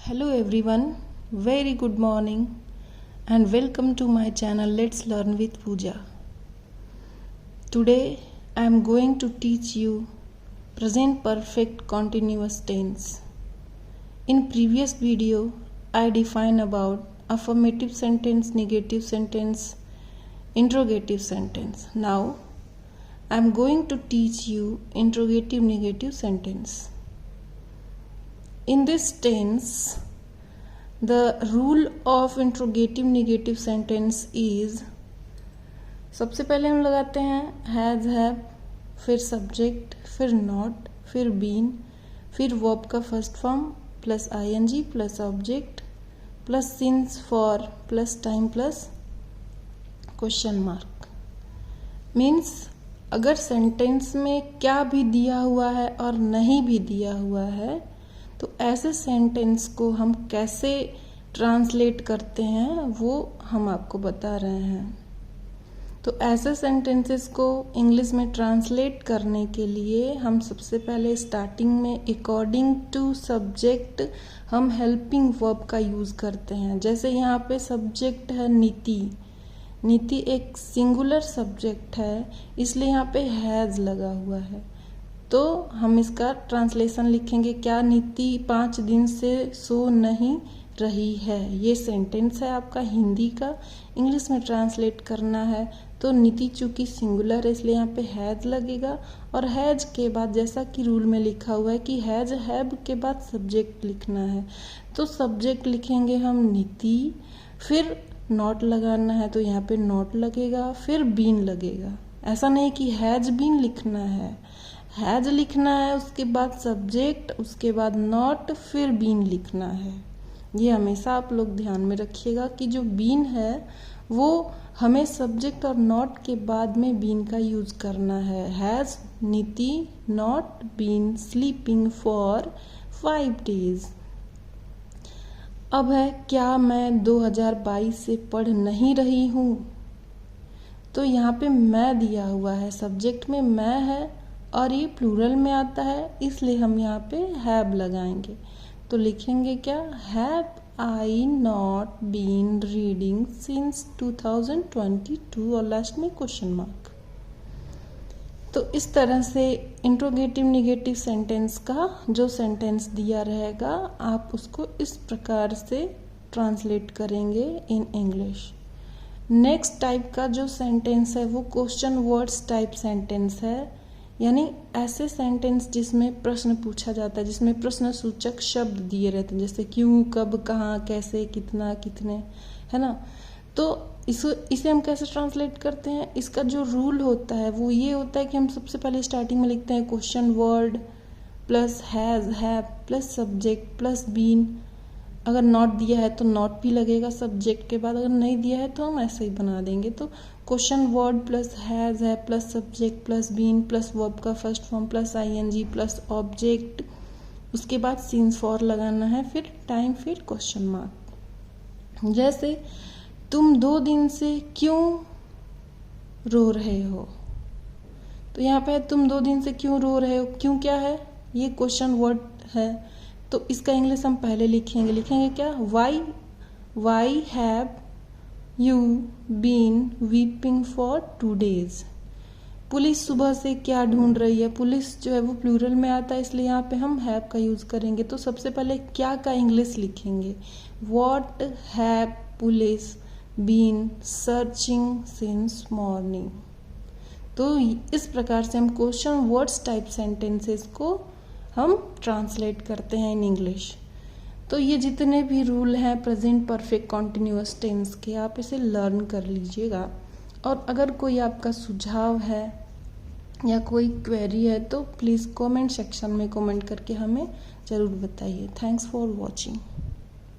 Hello everyone, very good morning and welcome to my channel Let's Learn with Pooja. Today I am going to teach you present perfect continuous tense. In previous video I defined about affirmative sentence, negative sentence, interrogative sentence. Now I am going to teach you interrogative negative sentence. In this tense, the rule of interrogative negative sentence is, सबसे पहले हम लगाते हैं has have, फिर subject, फिर not, फिर been, फिर verb का first form plus ING plus object plus since for plus time plus question mark. Means अगर सेंटेंस में क्या भी दिया हुआ है और नहीं भी दिया हुआ है तो ऐसे सेंटेंस को हम कैसे ट्रांसलेट करते हैं वो हम आपको बता रहे हैं. तो ऐसे सेंटेंसेस को इंग्लिश में ट्रांसलेट करने के लिए हम सबसे पहले स्टार्टिंग में अकॉर्डिंग टू सब्जेक्ट हम हेल्पिंग वर्ब का यूज़ करते हैं. जैसे यहाँ पे सब्जेक्ट है नीति. नीति एक सिंगुलर सब्जेक्ट है इसलिए यहाँ पे हैज़ लगा हुआ है. तो हम इसका ट्रांसलेशन लिखेंगे, क्या नीति 5 दिन से सो नहीं रही है. ये सेंटेंस है आपका हिंदी का, इंग्लिश में ट्रांसलेट करना है. तो नीति चूंकि सिंगुलर है इसलिए यहाँ पे हैज लगेगा और हैज के बाद जैसा कि रूल में लिखा हुआ है कि हैज हैव के बाद सब्जेक्ट लिखना है. तो सब्जेक्ट लिखेंगे हम नीति, फिर नॉट लगाना है तो यहाँ पे नॉट लगेगा, फिर बीन लगेगा. ऐसा नहीं कि हैज बीन लिखना है, हैज लिखना है, उसके बाद सब्जेक्ट, उसके बाद नॉट, फिर बीन लिखना है. ये हमेशा आप लोग ध्यान में रखिएगा कि जो बीन है वो हमें सब्जेक्ट और नॉट के बाद में बीन का यूज करना है. हैज, नीति, not, been sleeping for 5 days. अब है क्या मैं 2022 से पढ़ नहीं रही हूँ. तो यहाँ पे मैं दिया हुआ है, सब्जेक्ट में मैं है और ये प्लूरल में आता है इसलिए हम यहाँ पे हैव लगाएंगे. तो लिखेंगे क्या, have I not been reading since 2022 और लास्ट में क्वेश्चन मार्क. तो इस तरह से इंट्रोगेटिव निगेटिव सेंटेंस का जो सेंटेंस दिया रहेगा आप उसको इस प्रकार से ट्रांसलेट करेंगे इन इंग्लिश. नेक्स्ट टाइप का जो सेंटेंस है वो क्वेश्चन वर्ड्स टाइप सेंटेंस है. यानी ऐसे सेंटेंस जिसमें प्रश्न पूछा जाता है, जिसमें प्रश्न सूचक शब्द दिए रहते हैं, जैसे क्यों, कब, कहाँ, कैसे, कितना, कितने, है ना. तो इसे हम कैसे ट्रांसलेट करते हैं, इसका जो रूल होता है वो ये होता है कि हम सबसे पहले स्टार्टिंग में लिखते हैं question word plus has have plus subject plus been. अगर नॉट दिया है तो नॉट भी लगेगा सब्जेक्ट के बाद, अगर नहीं दिया है तो हम ऐसे ही बना देंगे. तो क्वेश्चन वर्ड प्लस हैज है plus subject plus been plus verb का first form plus ING plus object, उसके बाद सिंस फॉर लगाना है, फिर टाइम, फिर क्वेश्चन मार्क. जैसे तुम 2 दिन से क्यों रो रहे हो. तो यहाँ पे तुम 2 दिन से क्यों रो रहे हो, क्यों क्या है, ये क्वेश्चन वर्ड है. तो इसका इंग्लिश हम पहले लिखेंगे क्या, why have you been weeping for 2 days. Police सुबह से क्या ढूंढ रही है. पुलिस जो है वो प्लूरल में आता है इसलिए यहाँ पे हम हैव का यूज करेंगे. तो सबसे पहले क्या का इंग्लिश लिखेंगे, what have police been searching since morning. तो इस प्रकार से हम क्वेश्चन वर्ड्स टाइप सेंटेंसेस को हम ट्रांसलेट करते हैं इन इंग्लिश. तो ये जितने भी रूल हैं प्रेजेंट परफेक्ट कॉन्टिन्यूअस टेंस के आप इसे लर्न कर लीजिएगा. और अगर कोई आपका सुझाव है या कोई क्वेरी है तो प्लीज़ कमेंट सेक्शन में कमेंट करके हमें ज़रूर बताइए. Thanks for watching.